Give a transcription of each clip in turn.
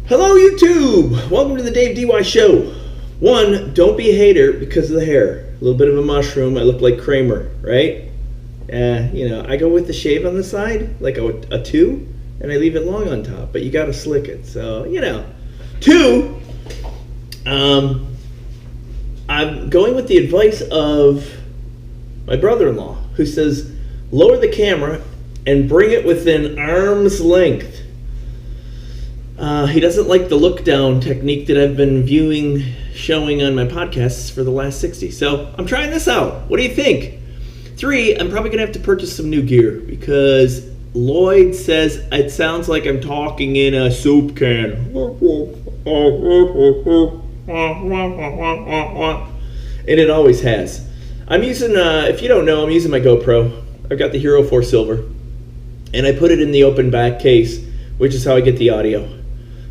Hello, YouTube! Welcome to the Dave DY Show. One, don't be a hater because of the hair. A little bit of a mushroom. I look like Kramer, right? I go with the shave on the side, like a 2, and I leave it long on top, but you gotta slick it. So, Two, I'm going with the advice of my brother-in-law, who says, lower the camera and bring it within arm's length. He doesn't like the look down technique that I've been showing on my podcasts for the last 60. So I'm trying this out. What do you think? 3, I'm probably going to have to purchase some new gear because Lloyd says it sounds like I'm talking in a soup can. And it always has. I'm using, if you don't know, I'm using my GoPro. I've got the Hero 4 Silver. And I put it in the open back case, which is how I get the audio.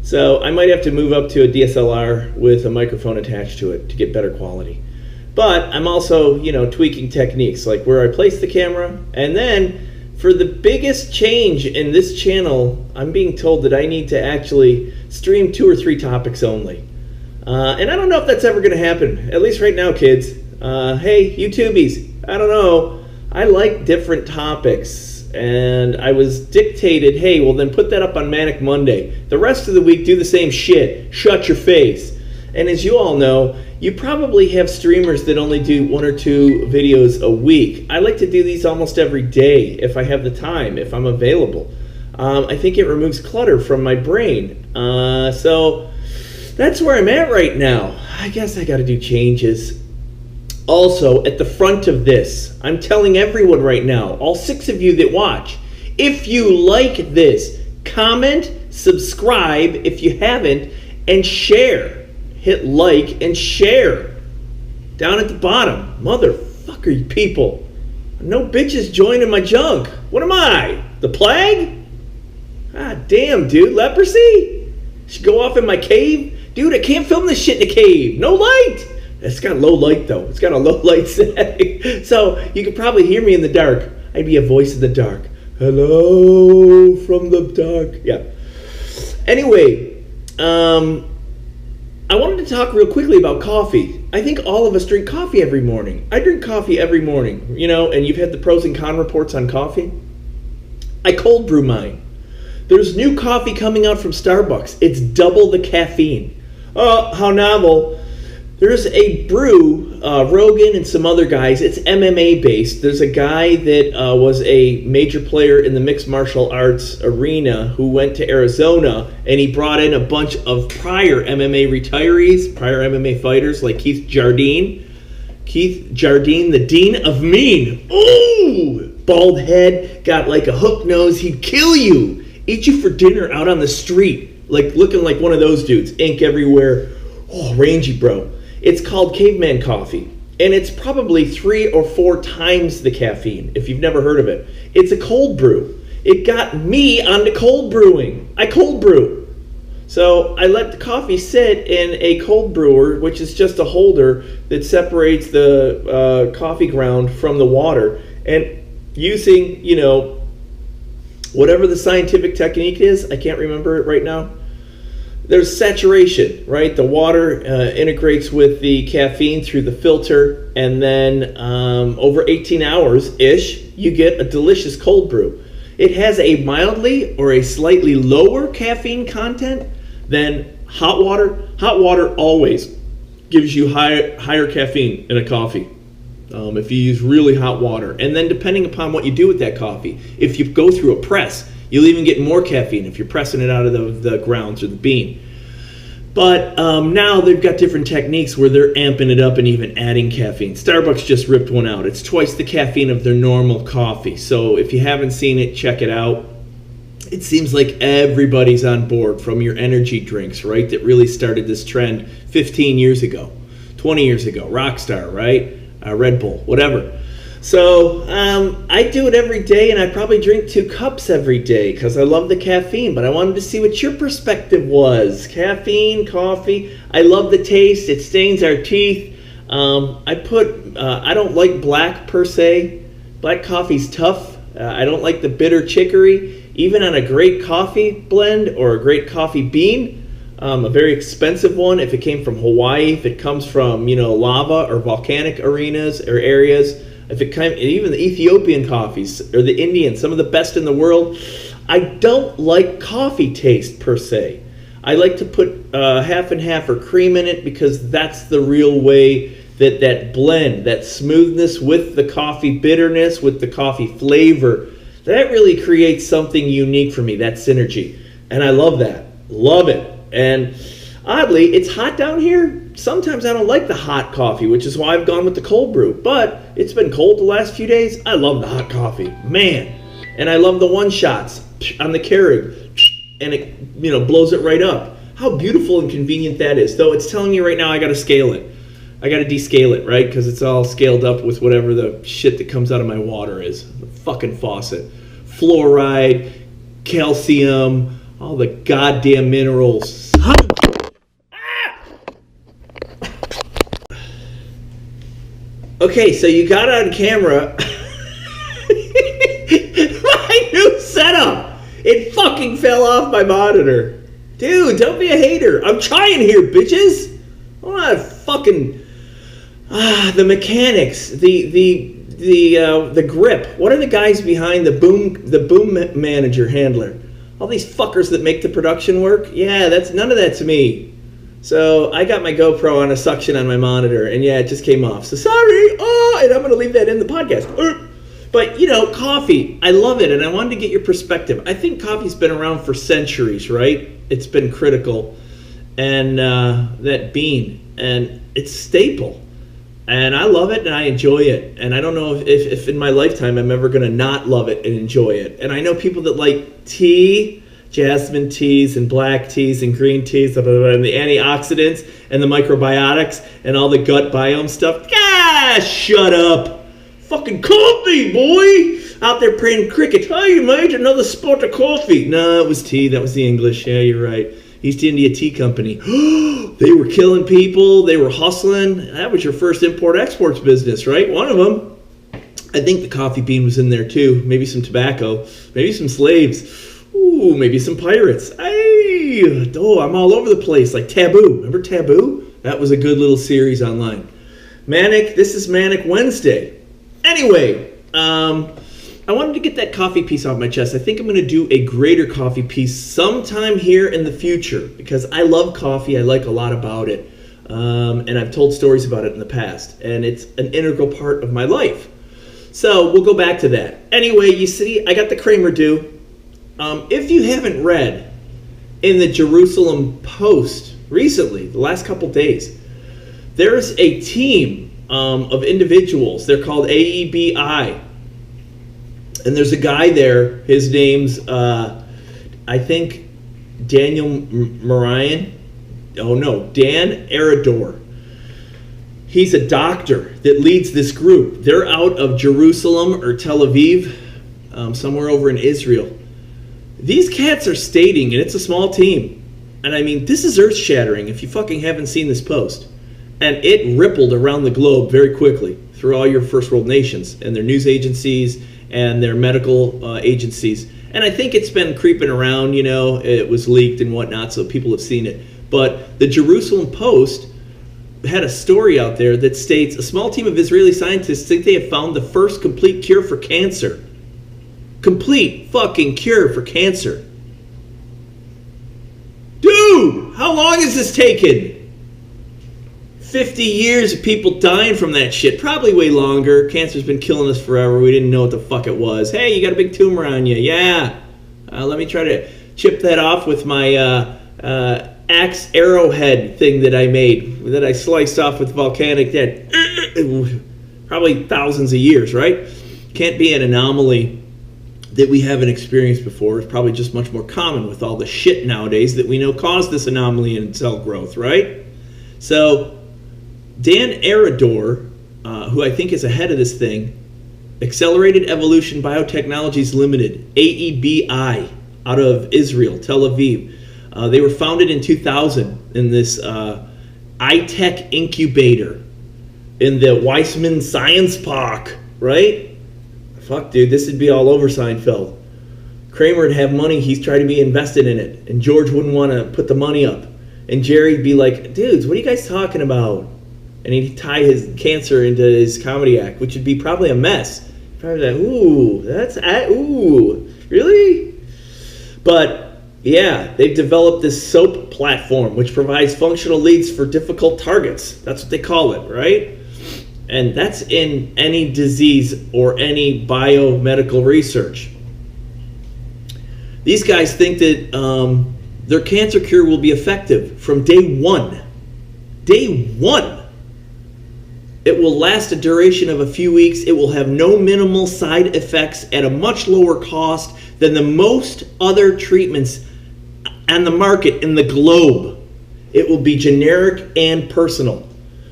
So I might have to move up to a DSLR with a microphone attached to it to get better quality. But I'm also, tweaking techniques, like where I place the camera. And then for the biggest change in this channel, I'm being told that I need to actually stream 2 or 3 topics only. And I don't know if that's ever going to happen, at least right now, kids. Hey, YouTubies, I don't know. I like different topics. And I was dictated, hey, well then put that up on Manic Monday. The rest of the week, do the same shit. Shut your face. And as you all know, you probably have streamers that only do 1 or 2 videos a week. I like to do these almost every day if I have the time, if I'm available. I think it removes clutter from my brain. So that's where I'm at right now. I guess I got to do changes. Also, at the front of this, I'm telling everyone right now, all 6 of you that watch, if you like this, comment, subscribe if you haven't, and share. Hit like and share. Down at the bottom, motherfucker, you people. No bitches joining my junk. What am I? The plague? God damn, dude. Leprosy? Should go off in my cave? Dude, I can't film this shit in a cave. No light. It's got low light, though. It's got a low light setting. So you could probably hear me in the dark. I'd be a voice in the dark. Hello from the dark. Yeah. Anyway, I wanted to talk real quickly about coffee. I think all of us drink coffee every morning. I drink coffee every morning, and you've had the pros and con reports on coffee. I cold brew mine. There's new coffee coming out from Starbucks. It's double the caffeine. Oh, how novel. There's a brew, Rogan and some other guys. It's MMA based. There's a guy that was a major player in the mixed martial arts arena who went to Arizona, and he brought in a bunch of prior MMA retirees, prior MMA fighters like Keith Jardine. Keith Jardine, the Dean of Mean. Ooh! Bald head, got like a hook nose. He'd kill you. Eat you for dinner out on the street. Like looking like one of those dudes. Ink everywhere. Oh, rangy bro. It's called Caveman Coffee, and it's probably 3 or 4 times the caffeine, if you've never heard of it. It's a cold brew. It got me onto cold brewing. I cold brew. So I let the coffee sit in a cold brewer, which is just a holder that separates the coffee ground from the water. And using, whatever the scientific technique is, I can't remember it right now. There's saturation, right? The water integrates with the caffeine through the filter, and then over 18 hours-ish, you get a delicious cold brew. It has a mildly or a slightly lower caffeine content than hot water. Hot water always gives you higher caffeine in a coffee if you use really hot water. And then depending upon what you do with that coffee, if you go through a press, you'll even get more caffeine if you're pressing it out of the grounds or the bean. But now they've got different techniques where they're amping it up and even adding caffeine. Starbucks just ripped one out. It's twice the caffeine of their normal coffee. So if you haven't seen it, check it out. It seems like everybody's on board, from your energy drinks, right, that really started this trend 15 years ago, 20 years ago. Rockstar, right? Red Bull, whatever. So I do it every day, and I probably drink 2 cups every day because I love the caffeine. But I wanted to see what your perspective was. Caffeine, coffee. I love the taste. It stains our teeth. I don't like black per se. Black coffee's tough. I don't like the bitter chicory. Even on a great coffee blend or a great coffee bean, a very expensive one if it came from Hawaii, if it comes from, lava or volcanic arenas or areas, if it came, even the Ethiopian coffees or the Indian, some of the best in the world. I don't like coffee taste per se. I like to put half and half or cream in it because that's the real way that blend, that smoothness with the coffee bitterness, with the coffee flavor, that really creates something unique for me, that synergy. And I love that. Love it. And oddly, it's hot down here. Sometimes I don't like the hot coffee, which is why I've gone with the cold brew. But it's been cold the last few days. I love the hot coffee. Man. And I love the one-shots on the Keurig. And it, blows it right up. How beautiful and convenient that is. Though it's telling me right now I got to scale it. I got to descale it, right? Because it's all scaled up with whatever the shit that comes out of my water is. The fucking faucet. Fluoride, calcium, all the goddamn minerals. Okay, so you got on camera my new setup. It fucking fell off my monitor. Dude, don't be a hater. I'm trying here, bitches. I'm not fucking... the mechanics, the grip. What are the guys behind the boom manager handler? All these fuckers that make the production work? Yeah, none of that's me. So I got my GoPro on a suction on my monitor, and yeah, it just came off. So sorry. And I'm going to leave that in the podcast. But, coffee, I love it, and I wanted to get your perspective. I think coffee's been around for centuries, right? It's been critical. And that bean, and it's staple. And I love it, and I enjoy it. And I don't know if in my lifetime I'm ever going to not love it and enjoy it. And I know people that like tea, jasmine teas and black teas and green teas, and the antioxidants and the microbiotics and all the gut biome stuff. Shut up. Fucking coffee, boy. Out there playing cricket. Hey, mate, another spot of coffee. No, it was tea. That was the English. Yeah, you're right. East India Tea Company. They were killing people. They were hustling. That was your first import-exports business, right? One of them. I think the coffee bean was in there, too. Maybe some tobacco. Maybe some slaves. Ooh, maybe some pirates. I'm all over the place. Like Taboo. Remember Taboo? That was a good little series online. This is Manic Wednesday. Anyway, I wanted to get that coffee piece off my chest. I think I'm going to do a greater coffee piece sometime here in the future because I love coffee. I like a lot about it. And I've told stories about it in the past. And it's an integral part of my life. So we'll go back to that. Anyway, you see, I got the Kramer due. If you haven't read in the Jerusalem Post recently, the last couple days, there's a team of individuals. They're called AEBI. And there's a guy there, his name's, I think, Daniel Marian. Oh no, Dan Arador. He's a doctor that leads this group. They're out of Jerusalem or Tel Aviv, somewhere over in Israel. These cats are stating, and it's a small team, and I mean, this is earth-shattering if you fucking haven't seen this post. And it rippled around the globe very quickly through all your first world nations and their news agencies and their medical agencies. And I think it's been creeping around, it was leaked and whatnot, so people have seen it. But the Jerusalem Post had a story out there that states a small team of Israeli scientists think they have found the first complete cure for cancer. Complete fucking cure for cancer. Dude, how long has this taken? 50 years of people dying from that shit. Probably way longer. Cancer's been killing us forever. We didn't know what the fuck it was. Hey, you got a big tumor on you. Yeah. Let me try to chip that off with my axe arrowhead thing that I made. That I sliced off with volcanic dead. Probably thousands of years, right? Can't be an anomaly that we haven't experienced before. It's probably just much more common with all the shit nowadays that we know caused this anomaly in cell growth, right? So Dan Arador, who I think is ahead of this thing, Accelerated Evolution Biotechnologies Limited, AEBI, out of Israel, Tel Aviv. They were founded in 2000 in this iTech incubator in the Weissman Science Park, right? Fuck, dude, this would be all over Seinfeld. Kramer would have money, he's trying to be invested in it, and George wouldn't want to put the money up. And Jerry'd be like, dudes, what are you guys talking about? And he'd tie his cancer into his comedy act, which would be probably a mess. Probably like, ooh, really? But yeah, they've developed this SOAP platform, which provides functional leads for difficult targets. That's what they call it, right? And that's in any disease or any biomedical research. These guys think that their cancer cure will be effective from day one. Day one. It will last a duration of a few weeks. It will have no minimal side effects at a much lower cost than the most other treatments on the market in the globe. It will be generic and personal.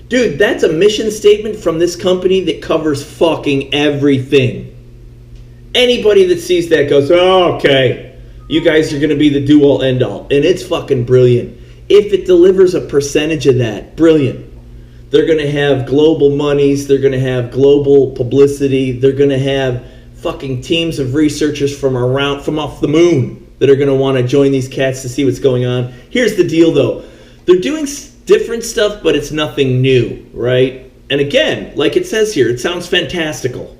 Dude, that's a mission statement from this company that covers fucking everything. Anybody that sees that goes, oh, okay, you guys are going to be the do-all, end-all. And it's fucking brilliant. If it delivers a percentage of that, brilliant. They're going to have global monies. They're going to have global publicity. They're going to have fucking teams of researchers from off the moon that are going to want to join these cats to see what's going on. Here's the deal, though. They're doing different stuff, but it's nothing new, right? And again, like it says here, it sounds fantastical.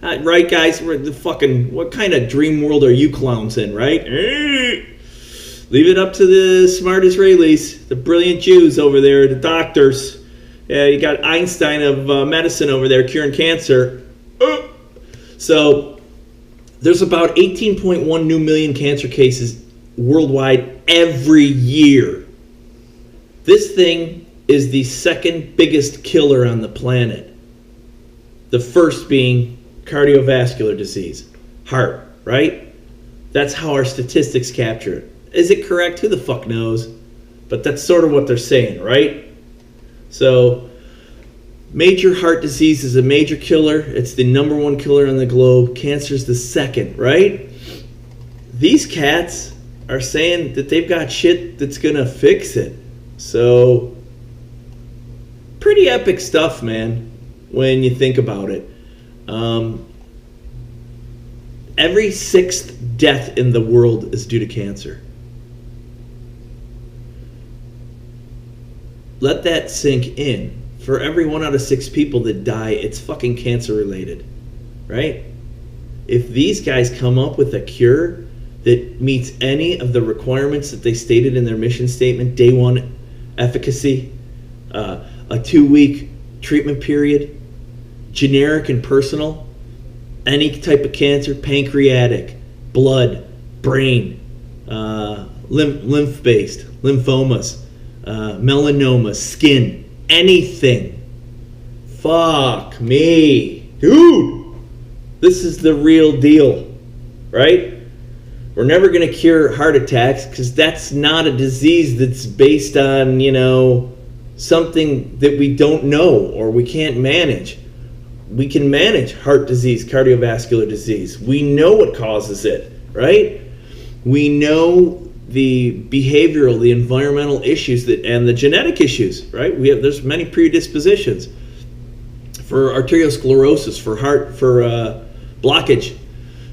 Right, guys? What kind of dream world are you clowns in, right? Leave it up to the smart Israelis, the brilliant Jews over there, the doctors. Yeah, you got Einstein of medicine over there curing cancer. So there's about 18.1 new million cancer cases worldwide every year. This thing is the second biggest killer on the planet. The first being cardiovascular disease, heart, right? That's how our statistics capture it. Is it correct? Who the fuck knows? But that's sort of what they're saying, right? So, major heart disease is a major killer. It's the number one killer on the globe. Cancer's the second, right? These cats are saying that they've got shit that's gonna fix it. So, pretty epic stuff, man, when you think about it. Every sixth death in the world is due to cancer. Let that sink in. For every 1 out of 6 people that die, it's fucking cancer related, right? If these guys come up with a cure that meets any of the requirements that they stated in their mission statement, day one efficacy, a 2-week treatment period, generic and personal, any type of cancer, pancreatic, blood, brain, lymph-based, lymphomas, melanoma, skin, anything. Fuck me. Dude, this is the real deal, right? We're never going to cure heart attacks because that's not a disease that's based on, something that we don't know or we can't manage. We can manage heart disease, cardiovascular disease. We know what causes it, right? We know the behavioral, the environmental issues and the genetic issues, right? There's many predispositions for arteriosclerosis, for heart, for blockage,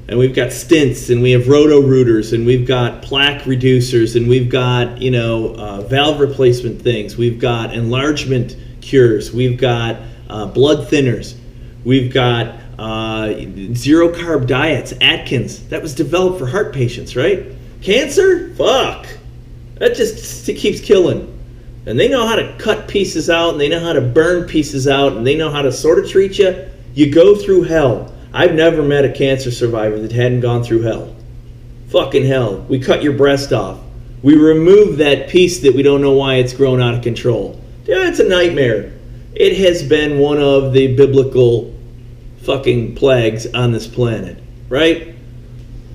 and we've got stents, and we have roto-rooters, and we've got plaque reducers, and we've got valve replacement things, we've got enlargement cures, we've got blood thinners, we've got zero carb diets, Atkins, that was developed for heart patients, right? Cancer? Fuck. That just keeps killing. And they know how to cut pieces out, and they know how to burn pieces out, and they know how to sort of treat you. You go through hell. I've never met a cancer survivor that hadn't gone through hell. Fucking hell. We cut your breast off. We remove that piece that we don't know why it's grown out of control. Yeah, it's a nightmare. It has been one of the biblical fucking plagues on this planet, right?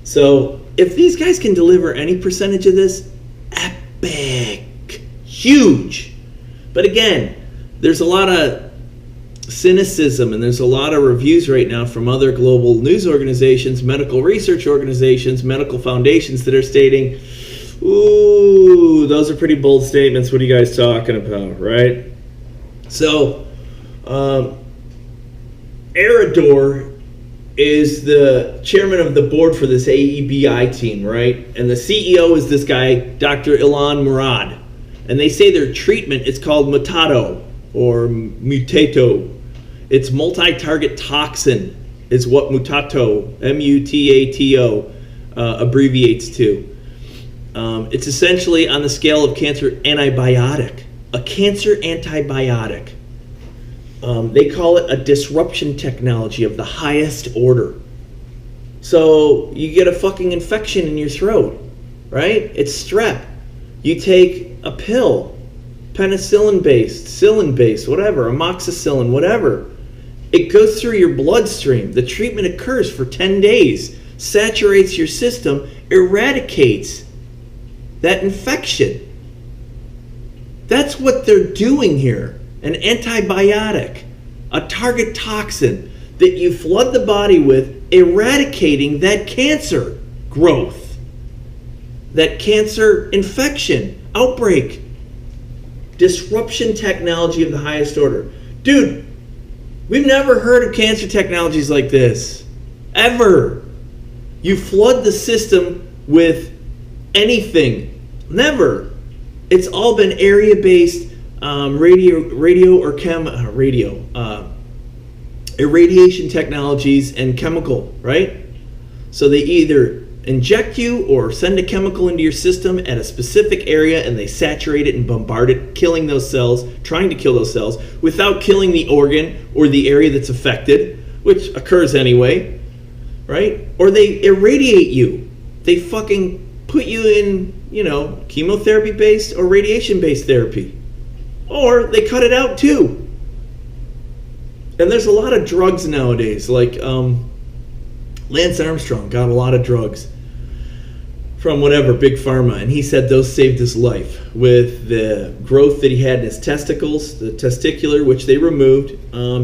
So, if these guys can deliver any percentage of this, epic, huge. But again, there's a lot of cynicism and there's a lot of reviews right now from other global news organizations, medical research organizations, medical foundations that are stating, ooh, those are pretty bold statements. What are you guys talking about, right? So, Arador is the chairman of the board for this AEBI team, right? And the CEO is this guy, Dr. Ilan Murad. And they say their treatment is called Mutato or Mutato. It's multi-target toxin is what Mutato, Mutato, abbreviates to. It's essentially on the scale of cancer antibiotic. A cancer antibiotic. They call it a disruption technology of the highest order. So you get a fucking infection in your throat, right? It's strep. You take a pill, penicillin-based, Cillin-based, whatever, amoxicillin, whatever. It goes through your bloodstream. The treatment occurs for 10 days, saturates your system, eradicates that infection. That's what they're doing here. An antibiotic, a target toxin that you flood the body with, eradicating that cancer growth, that cancer infection, outbreak. Disruption technology of the highest order. Dude, we've never heard of cancer technologies like this. Ever. You flood the system with anything. Never. It's all been area-based irradiation technologies and chemical, right? So they either inject you or send a chemical into your system at a specific area and they saturate it and bombard it, killing those cells, trying to kill those cells without killing the organ or the area that's affected, which occurs anyway, right? Or they irradiate you. They fucking put you in, chemotherapy-based or radiation-based therapy. Or they cut it out too. And there's a lot of drugs nowadays, like Lance Armstrong got a lot of drugs from whatever, Big Pharma, and he said those saved his life with the growth that he had in his testicles, the testicular, which they removed.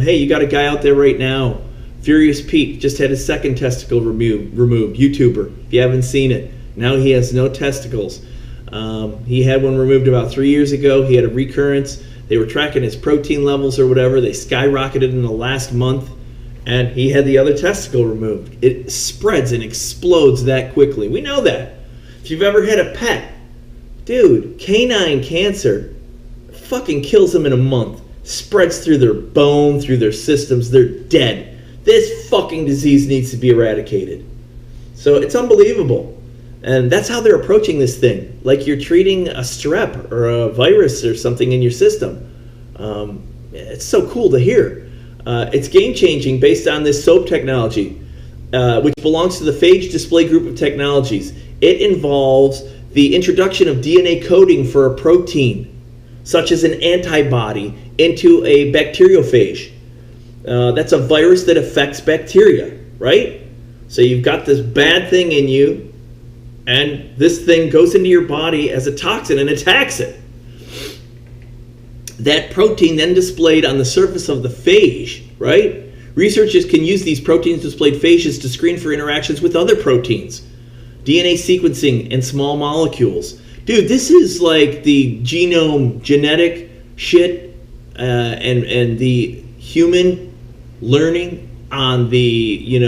Hey, you got a guy out there right now, Furious Pete, just had his second testicle removed, YouTuber, if you haven't seen it. Now he has no testicles. He had one removed about 3 years ago. He had a recurrence. They were tracking his protein levels or whatever. They skyrocketed in the last month, and he had the other testicle removed. It spreads and explodes that quickly. We know that. If you've ever had a pet, dude, canine cancer fucking kills them in a month. Spreads through their bone, through their systems. They're dead. This fucking disease needs to be eradicated. So it's unbelievable. And that's how they're approaching this thing. Like you're treating a strep or a virus or something in your system. It's so cool to hear. It's game-changing based on this SOAP technology, which belongs to the phage display group of technologies. It involves the introduction of DNA coding for a protein, such as an antibody, into a bacteriophage. That's a virus that affects bacteria, right? So you've got this bad thing in you, and this thing goes into your body as a toxin and attacks it. That protein then displayed on the surface of the phage, right? Researchers can use these protein-displayed phages to screen for interactions with other proteins, DNA sequencing, and small molecules. Dude, this is like the genome genetic shit and the human learning on the,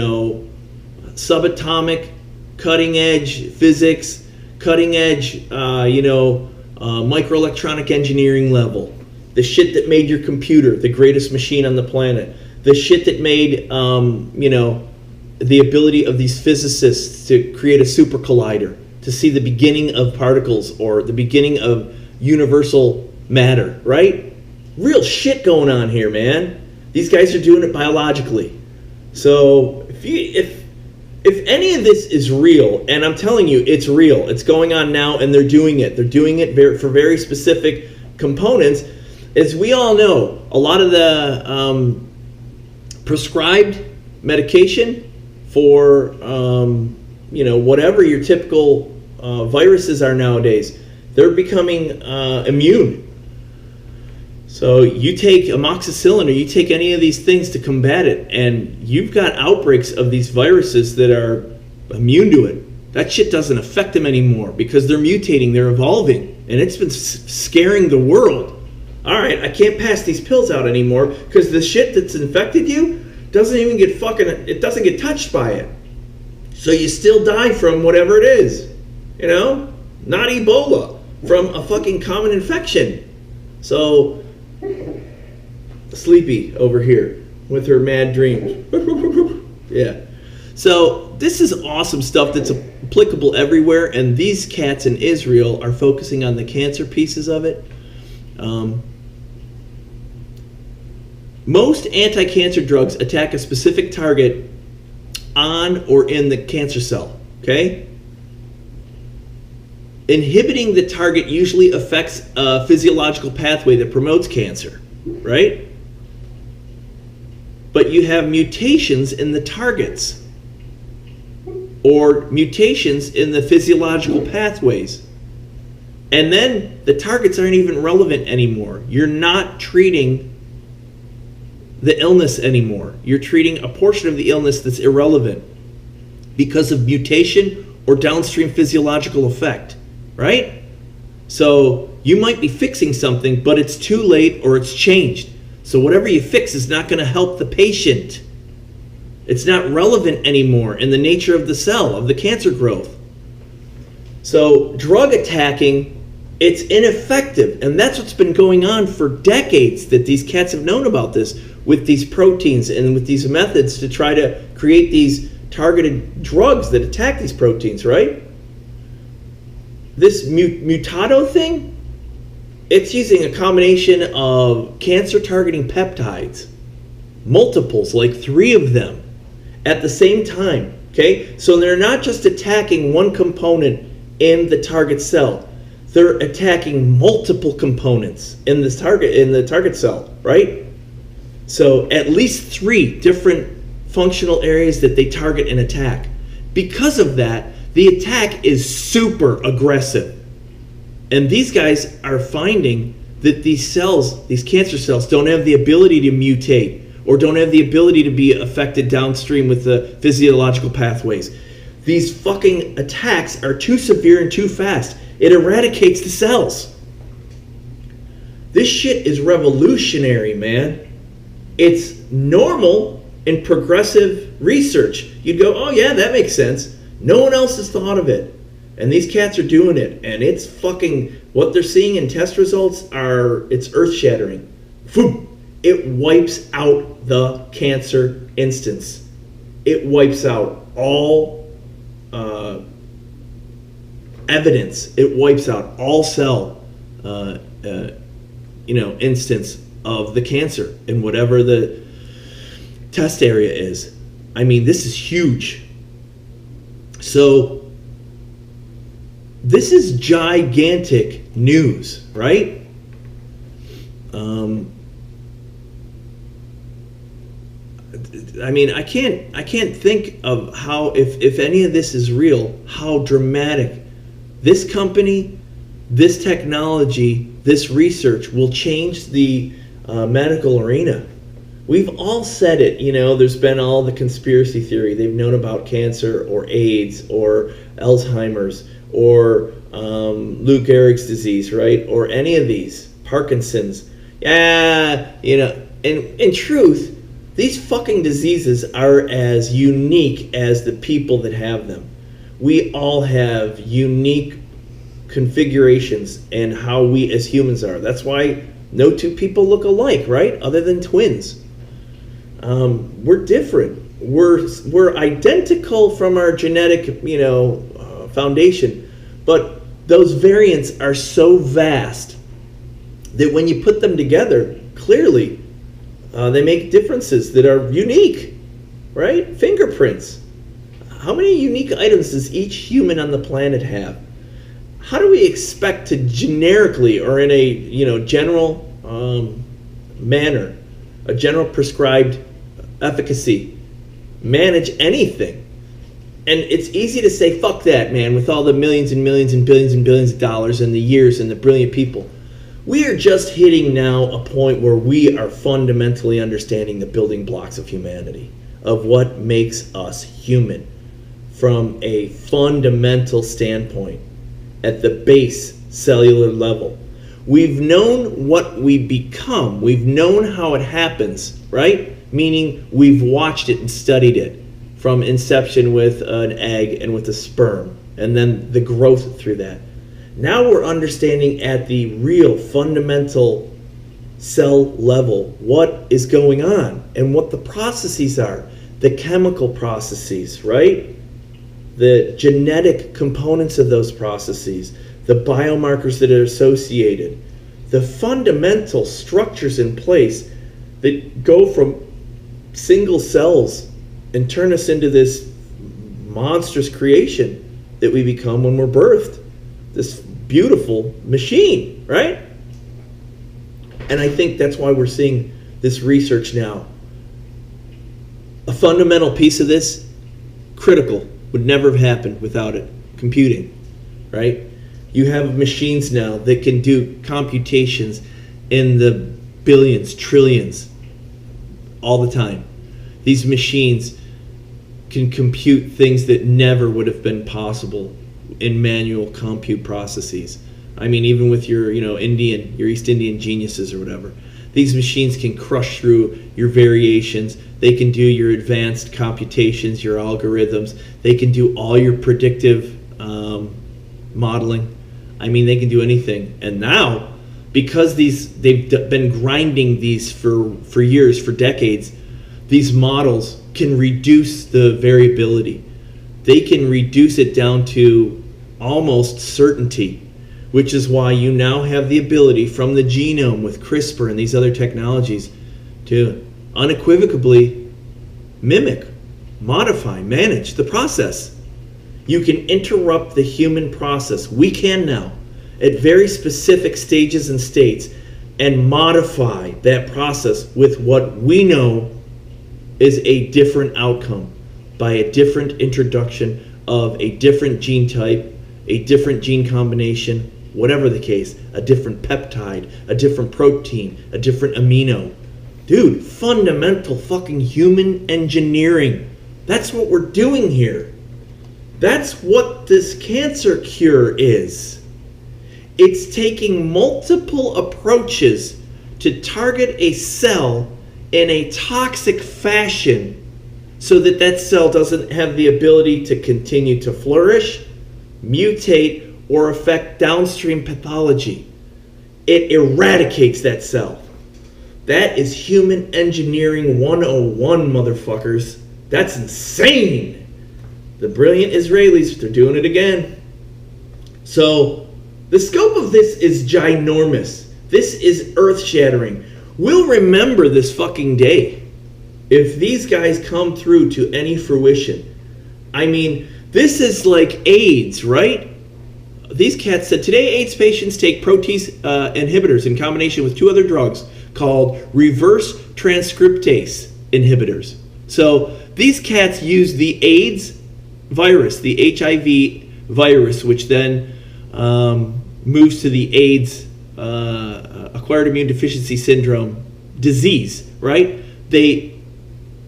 subatomic cutting edge physics, cutting edge, microelectronic engineering level. The shit that made your computer the greatest machine on the planet. The shit that made, the ability of these physicists to create a super collider, to see the beginning of particles or the beginning of universal matter, right? Real shit going on here, man. These guys are doing it biologically. So if any of this is real, and I'm telling you, it's real. It's going on now, and they're doing it. They're doing it for very specific components. As we all know, a lot of the prescribed medication for, whatever your typical viruses are nowadays, they're becoming immune. So you take amoxicillin or you take any of these things to combat it, and you've got outbreaks of these viruses that are immune to it. That shit doesn't affect them anymore because they're mutating, they're evolving, and it's been scaring the world. All right, I can't pass these pills out anymore because the shit that's infected you doesn't even get it doesn't get touched by it. So you still die from whatever it is, not Ebola. from a fucking common infection. So, Sleepy over here with her mad dreams. Yeah. So, this is awesome stuff that's applicable everywhere, and these cats in Israel are focusing on the cancer pieces of it. Most anti-cancer drugs attack a specific target on or in the cancer cell, okay? Inhibiting the target usually affects a physiological pathway that promotes cancer, right? But you have mutations in the targets or mutations in the physiological pathways. And then the targets aren't even relevant anymore. You're not treating the illness anymore. You're treating a portion of the illness that's irrelevant because of mutation or downstream physiological effect, right? So you might be fixing something, but it's too late or it's changed. So whatever you fix is not going to help the patient. It's not relevant anymore in the nature of the cell, of the cancer growth. So drug attacking, it's ineffective. And that's what's been going on for decades, that these cats have known about this with these proteins and with these methods to try to create these targeted drugs that attack these proteins, right? This Mutado thing, it's using a combination of cancer-targeting peptides, multiples, like 3 of them, at the same time, okay? So they're not just attacking one component in the target cell. They're attacking multiple components in the target cell, right? So at least 3 different functional areas that they target and attack. Because of that, the attack is super aggressive. And these guys are finding that these cells, these cancer cells, don't have the ability to mutate or don't have the ability to be affected downstream with the physiological pathways. These fucking attacks are too severe and too fast. It eradicates the cells. This shit is revolutionary, man. It's normal in progressive research. You'd go, oh yeah, that makes sense. No one else has thought of it. And these cats are doing it. And it's fucking, what they're seeing in test results it's earth-shattering. It wipes out the cancer instance. It wipes out all evidence. It wipes out all cell, instance of the cancer in whatever the test area is. I mean, this is huge. So this is gigantic news, right? I mean, I can't think of how, if any of this is real, how dramatic this company, this technology, this research will change the medical arena. We've all said it, there's been all the conspiracy theory. They've known about cancer or AIDS or Alzheimer's or Lou Gehrig's disease, right? Or any of these, Parkinson's. Yeah, in truth, these fucking diseases are as unique as the people that have them. We all have unique configurations and how we as humans are. That's why no 2 people look alike, right? Other than twins. We're different. We're identical from our genetic, foundation, but those variants are so vast that when you put them together, clearly, they make differences that are unique, right? Fingerprints. How many unique items does each human on the planet have? How do we expect to generically or in a general manner, a general prescribed efficacy, manage anything? And it's easy to say, fuck that, man, with all the millions and millions and billions of dollars and the years and the brilliant people. We are just hitting now a point where we are fundamentally understanding the building blocks of humanity, of what makes us human from a fundamental standpoint at the base cellular level. We've known what we become. We've known how it happens, right? Meaning we've watched it and studied it from inception with an egg and with a sperm, and then the growth through that. Now we're understanding at the real fundamental cell level what is going on and what the processes are, the chemical processes, right? The genetic components of those processes, the biomarkers that are associated, the fundamental structures in place that go from single cells and turn us into this monstrous creation that we become when we're birthed. This beautiful machine, right? And I think that's why we're seeing this research now. A fundamental piece of this, critical, would never have happened without it. Computing, right? You have machines now that can do computations in the billions, trillions, all the time. These machines can compute things that never would have been possible in manual compute processes. I mean, even with your, your East Indian geniuses or whatever, these machines can crush through your variations. They can do your advanced computations, your algorithms. They can do all your predictive modeling. I mean, they can do anything. And now, because they've been grinding these for years, for decades, these models can reduce the variability. They can reduce it down to almost certainty, which is why you now have the ability from the genome with CRISPR and these other technologies to unequivocally mimic, modify, manage the process. You can interrupt the human process. We can now, at very specific stages and states, and modify that process with what we know is a different outcome by a different introduction of a different gene type, a different gene combination, whatever the case, a different peptide, a different protein, a different amino. Dude, fundamental fucking human engineering. That's what we're doing here. That's what this cancer cure is. It's taking multiple approaches to target a cell in a toxic fashion so that that cell doesn't have the ability to continue to flourish, mutate, or affect downstream pathology. It eradicates that cell. That is human engineering 101, motherfuckers. That's insane. The brilliant Israelis, they're doing it again. So, the scope of this is ginormous. This is earth-shattering. We'll remember this fucking day if these guys come through to any fruition. I mean, this is like AIDS, right? These cats said today AIDS patients take protease inhibitors in combination with two other drugs called reverse transcriptase inhibitors. So these cats use the AIDS virus, the HIV virus, which then moves to the AIDS acquired immune deficiency syndrome disease, right? They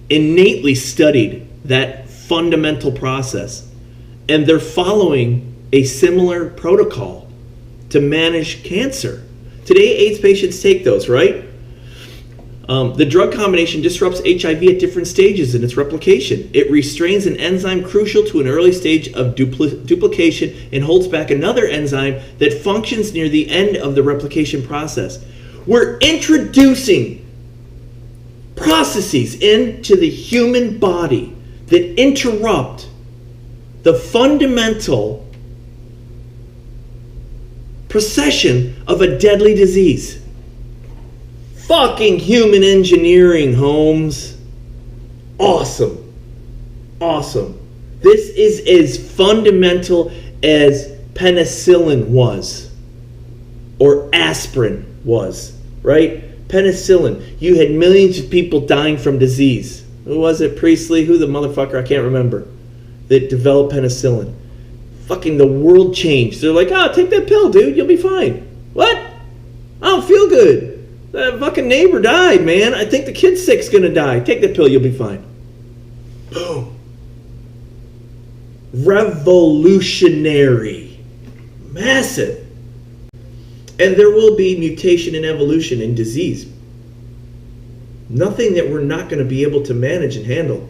innately studied that fundamental process, and they're following a similar protocol to manage cancer. Today, AIDS patients take those, right? The drug combination disrupts HIV at different stages in its replication. It restrains an enzyme crucial to an early stage of duplication and holds back another enzyme that functions near the end of the replication process. We're introducing processes into the human body that interrupt the fundamental procession of a deadly disease. Fucking human engineering, Holmes. Awesome. Awesome. This is as fundamental as penicillin was, or aspirin was, right? Penicillin. You had millions of people dying from disease. Who was it? Priestley? Who the motherfucker? I can't remember. That developed penicillin. Fucking the world changed. They're like, take that pill, dude. You'll be fine. What? I don't feel good. That fucking neighbor died, man. I think the kid sick's gonna die. Take that pill, you'll be fine. Boom. Revolutionary. Massive. And there will be mutation and evolution in disease. Nothing that we're not gonna be able to manage and handle.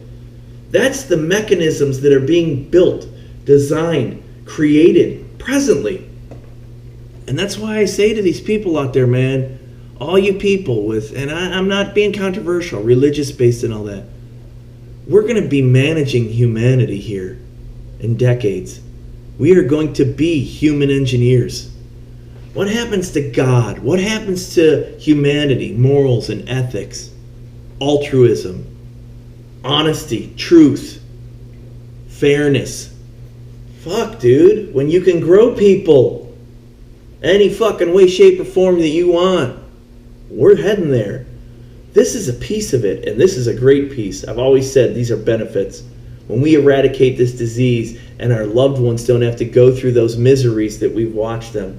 That's the mechanisms that are being built, designed, created presently And that's why I say to these people out there, man, all you people with, and I'm not being controversial, religious based and all that, we're going to be managing humanity here in decades. We are going to be human engineers. What happens to God? What happens to humanity, morals and ethics, altruism, honesty, truth, fairness? Fuck, dude, when you can grow people any fucking way, shape, or form that you want, we're heading there. This is a piece of it, and this is a great piece. I've always said these are benefits. When we eradicate this disease and our loved ones don't have to go through those miseries that we've watched them,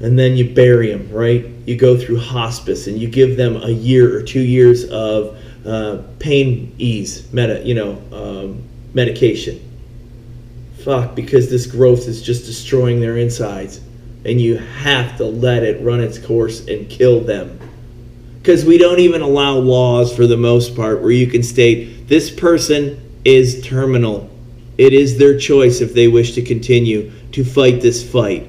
and then you bury them, right? You go through hospice and you give them a year or 2 years of pain ease, medication. Fuck, because this growth is just destroying their insides, and you have to let it run its course and kill them. Because we don't even allow laws, for the most part, where you can state this person is terminal. It is their choice if they wish to continue to fight this fight.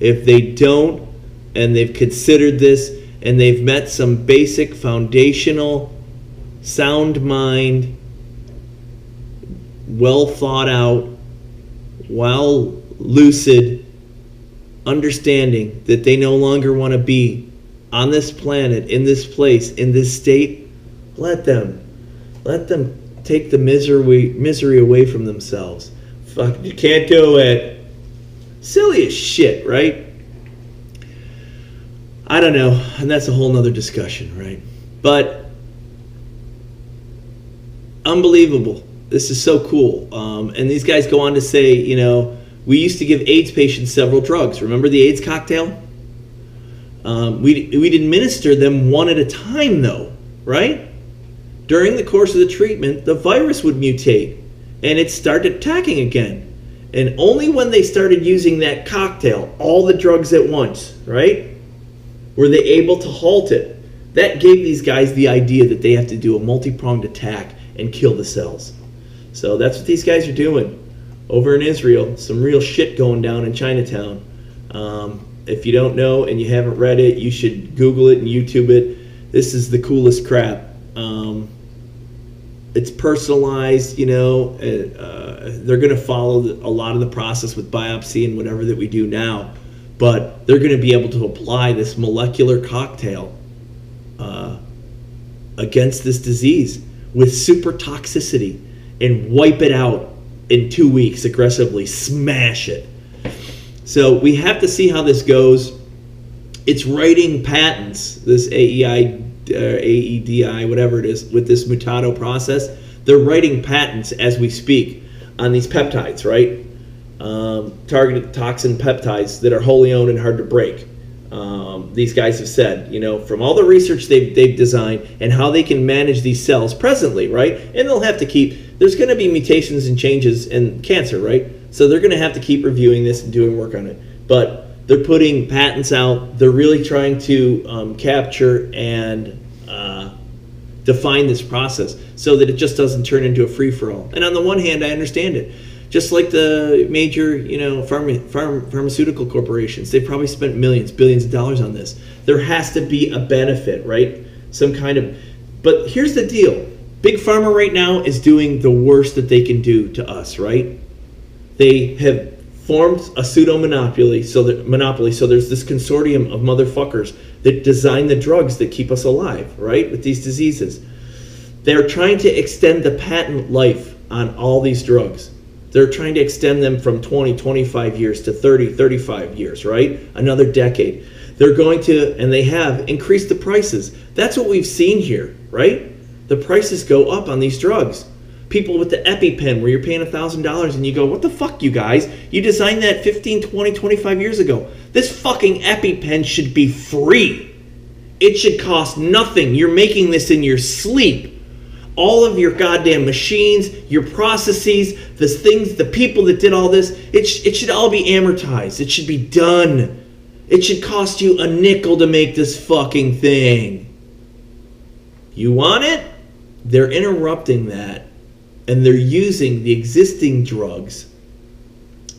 If they don't, and they've considered this, and they've met some basic foundational, sound mind, well thought out, well lucid understanding that they no longer want to be on this planet, in this place, in this state, let them take the misery away from themselves. Fuck, you can't do it. Silly as shit, right? I don't know, and that's a whole nother discussion, right? But unbelievable. This is so cool. And these guys go on to say, we used to give AIDS patients several drugs. Remember the AIDS cocktail? We'd administer them one at a time, though, right? During the course of the treatment, the virus would mutate, and it started attacking again. And only when they started using that cocktail, all the drugs at once, right, were they able to halt it. That gave these guys the idea that they have to do a multi-pronged attack and kill the cells. So that's what these guys are doing over in Israel. Some real shit going down in Chinatown. If you don't know and you haven't read it, you should Google it and YouTube it. This is the coolest crap. It's personalized, they're going to follow a lot of the process with biopsy and whatever that we do now, but they're going to be able to apply this molecular cocktail against this disease with super toxicity and wipe it out in 2 weeks, aggressively smash it. So we have to see how this goes. It's writing patents, this AEDI, whatever it is, with this Mutado process. They're writing patents as we speak on these peptides, right? Targeted toxin peptides that are wholly owned and hard to break. These guys have said, from all the research they've designed and how they can manage these cells presently, right? And they'll have to there's going to be mutations and changes in cancer, right? So they're going to have to keep reviewing this and doing work on it. But they're putting patents out. They're really trying to capture and define this process so that it just doesn't turn into a free-for-all. And on the one hand, I understand it. Just like the major, pharmaceutical corporations, they probably spent millions, billions of dollars on this. There has to be a benefit, right? But here's the deal. Big Pharma right now is doing the worst that they can do to us, right? They have formed a pseudo-monopoly, so there's this consortium of motherfuckers that design the drugs that keep us alive, right, with these diseases. They're trying to extend the patent life on all these drugs. They're trying to extend them from 20, 25 years to 30, 35 years, right? Another decade. They're going to, and they have, increased the prices. That's what we've seen here, right? The prices go up on these drugs. People with the EpiPen where you're paying $1,000 and you go, what the fuck, you guys? You designed that 15, 20, 25 years ago. This fucking EpiPen should be free. It should cost nothing. You're making this in your sleep. All of your goddamn machines, your processes, the people that did all this, it should all be amortized. It should be done. It should cost you a nickel to make this fucking thing. You want it? They're interrupting that. And they're using the existing drugs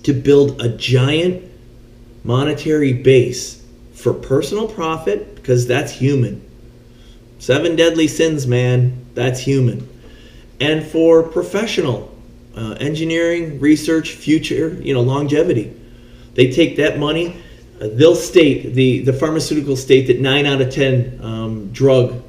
to build a giant monetary base for personal profit, because that's human. 7 deadly sins, man, that's human. And for professional engineering, research, future, longevity. They take that money. They'll state, the pharmaceuticals state that 9 out of 10 drug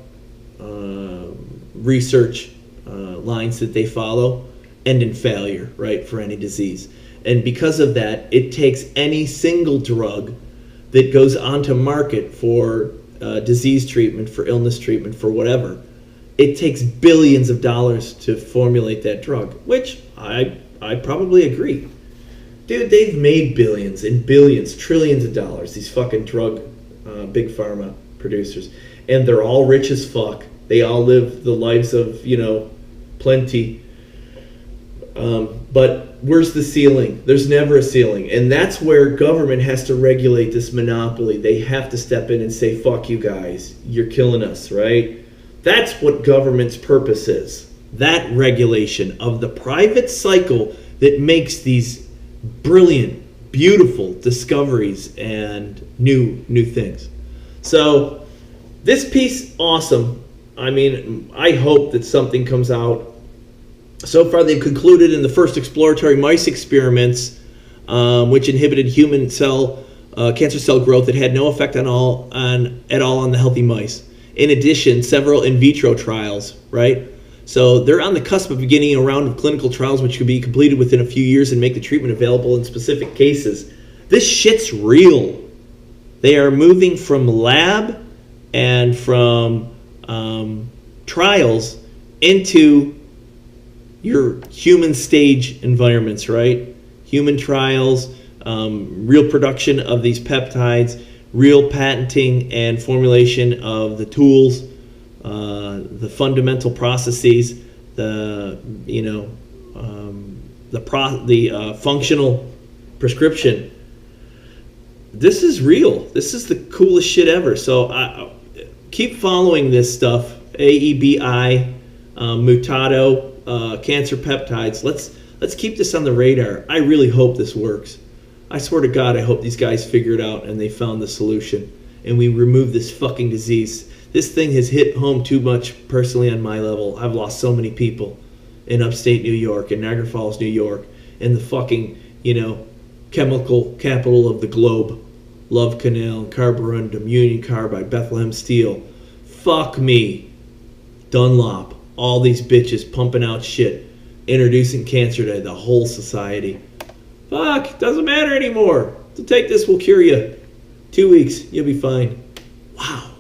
research lines that they follow end in failure, right, for any disease. And because of that, it takes any single drug that goes onto market for disease treatment, for illness treatment, for whatever, it takes billions of dollars to formulate that drug, which I probably agree. Dude, they've made billions and billions, trillions of dollars, these fucking drug big pharma producers. And they're all rich as fuck. They all live the lives of, plenty. But where's the ceiling? There's never a ceiling. And that's where government has to regulate this monopoly. They have to step in and say, fuck you guys. You're killing us, right? That's what government's purpose is. That regulation of the private cycle that makes these brilliant, beautiful discoveries and new things. So this piece, awesome. I mean, I hope that something comes out. So far, they've concluded in the first exploratory mice experiments, which inhibited human cancer cell growth, that had no effect at all on the healthy mice. In addition, several in vitro trials, right? So they're on the cusp of beginning a round of clinical trials, which could be completed within a few years and make the treatment available in specific cases. This shit's real. They are moving from lab and from trials into your human stage environments, right? Human trials, real production of these peptides, real patenting and formulation of the tools, the fundamental processes, the functional prescription. This is real. This is the coolest shit ever. So keep following this stuff. AEBI, Mutado, cancer peptides. Let's keep this on the radar. I really hope this works. I swear to God, I hope these guys figure it out and they found the solution and we remove this fucking disease. This thing has hit home too much personally on my level. I've lost so many people in upstate New York, in Niagara Falls, New York, in the fucking, chemical capital of the globe. Love Canal, Carborundum, Union Carbide, Bethlehem Steel. Fuck me. Dunlop. All these bitches pumping out shit, introducing cancer to the whole society. Fuck, doesn't matter anymore. So take this, we'll cure you. 2 weeks, you'll be fine. Wow.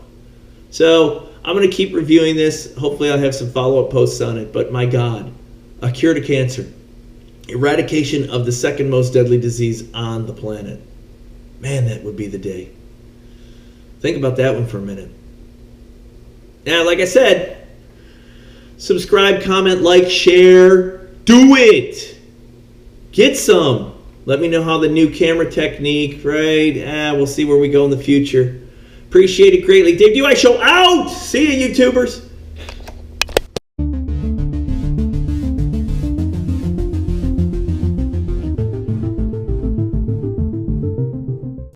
So I'm going to keep reviewing this. Hopefully I'll have some follow-up posts on it. But my God, a cure to cancer. Eradication of the second most deadly disease on the planet. Man, that would be the day. Think about that one for a minute. Now, like I said, subscribe, comment, like, share. Do it. Get some. Let me know how the new camera technique, right? We'll see where we go in the future. Appreciate it greatly. Dave DUI Show out. See you, YouTubers.